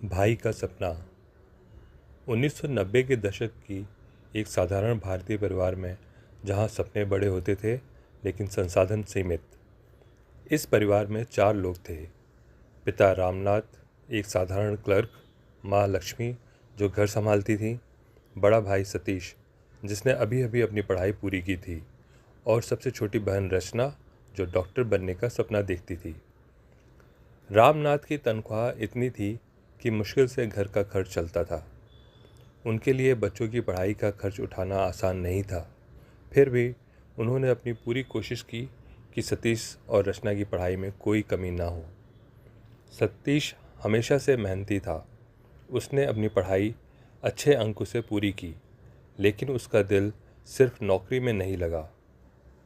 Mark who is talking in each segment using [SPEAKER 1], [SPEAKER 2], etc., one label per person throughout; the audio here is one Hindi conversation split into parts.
[SPEAKER 1] भाई का सपना। 1990 के दशक की एक साधारण भारतीय परिवार में जहां सपने बड़े होते थे लेकिन संसाधन सीमित। इस परिवार में 4 लोग थे। पिता रामनाथ, एक साधारण क्लर्क, माँ लक्ष्मी जो घर संभालती थी, बड़ा भाई सतीश जिसने अभी अभी अपनी पढ़ाई पूरी की थी, और सबसे छोटी बहन रचना जो डॉक्टर बनने का सपना देखती थी। रामनाथ की तनख्वाह इतनी थी कि मुश्किल से घर का खर्च चलता था। उनके लिए बच्चों की पढ़ाई का खर्च उठाना आसान नहीं था। फिर भी उन्होंने अपनी पूरी कोशिश की कि सतीश और रचना की पढ़ाई में कोई कमी ना हो। सतीश हमेशा से मेहनती था। उसने अपनी पढ़ाई अच्छे अंकों से पूरी की, लेकिन उसका दिल सिर्फ नौकरी में नहीं लगा।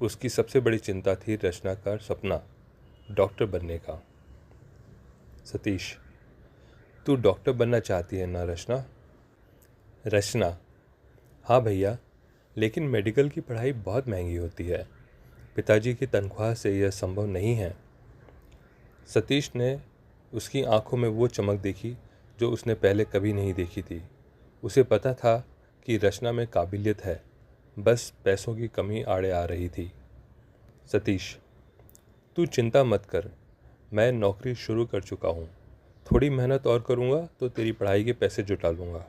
[SPEAKER 1] उसकी सबसे बड़ी चिंता थी रचना का सपना, डॉक्टर बनने का। सतीश: तू डॉक्टर बनना चाहती है ना रचना? रचना: हाँ भैया, लेकिन मेडिकल की पढ़ाई बहुत महंगी होती है। पिताजी की तनख्वाह से यह संभव नहीं है। सतीश ने उसकी आंखों में वो चमक देखी जो उसने पहले कभी नहीं देखी थी। उसे पता था कि रचना में काबिलियत है, बस पैसों की कमी आड़े आ रही थी। सतीश: तू चिंता मत कर, मैं नौकरी शुरू कर चुका हूँ। थोड़ी मेहनत और करूँगा तो तेरी पढ़ाई के पैसे जुटा लूँगा।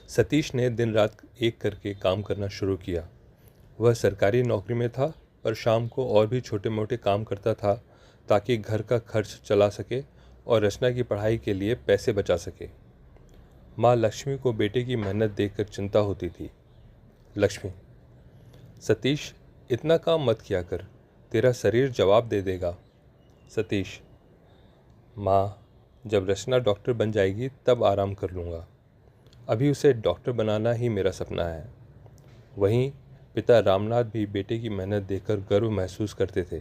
[SPEAKER 1] सतीश ने दिन रात एक करके काम करना शुरू किया। वह सरकारी नौकरी में था, पर शाम को और भी छोटे मोटे काम करता था ताकि घर का खर्च चला सके और रचना की पढ़ाई के लिए पैसे बचा सके। माँ लक्ष्मी को बेटे की मेहनत देखकर चिंता होती थी। लक्ष्मी: सतीश, इतना काम मत किया कर, तेरा शरीर जवाब दे देगा। सतीश: माँ, जब रचना डॉक्टर बन जाएगी तब आराम कर लूँगा। अभी उसे डॉक्टर बनाना ही मेरा सपना है। वहीं पिता रामनाथ भी बेटे की मेहनत देखकर गर्व महसूस करते थे,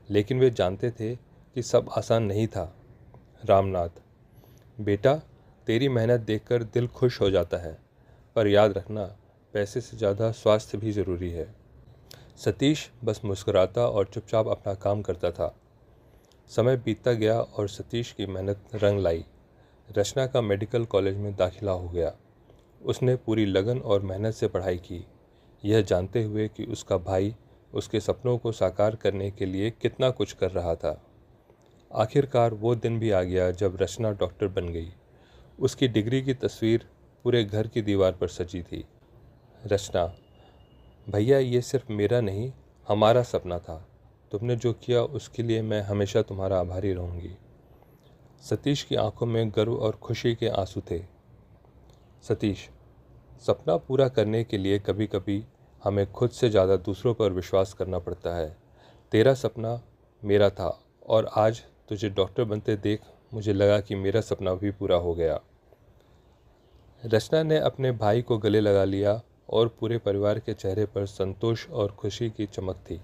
[SPEAKER 1] लेकिन वे जानते थे कि सब आसान नहीं था। रामनाथ: बेटा, तेरी मेहनत देखकर दिल खुश हो जाता है, पर याद रखना, पैसे से ज़्यादा स्वास्थ्य भी ज़रूरी है। सतीश बस मुस्कुराता और चुपचाप अपना काम करता था। समय बीतता गया और सतीश की मेहनत रंग लाई। रचना का मेडिकल कॉलेज में दाखिला हो गया। उसने पूरी लगन और मेहनत से पढ़ाई की, यह जानते हुए कि उसका भाई उसके सपनों को साकार करने के लिए कितना कुछ कर रहा था। आखिरकार वो दिन भी आ गया जब रचना डॉक्टर बन गई। उसकी डिग्री की तस्वीर पूरे घर की दीवार पर सजी थी। रचना: भैया, ये सिर्फ मेरा नहीं, हमारा सपना था। तुमने जो किया उसके लिए मैं हमेशा तुम्हारा आभारी रहूँगी। सतीश की आंखों में गर्व और खुशी के आंसू थे। सतीश: सपना पूरा करने के लिए कभी कभी हमें खुद से ज़्यादा दूसरों पर विश्वास करना पड़ता है। तेरा सपना मेरा था, और आज तुझे डॉक्टर बनते देख मुझे लगा कि मेरा सपना भी पूरा हो गया। रचना ने अपने भाई को गले लगा लिया और पूरे परिवार के चेहरे पर संतोष और खुशी की चमक थी।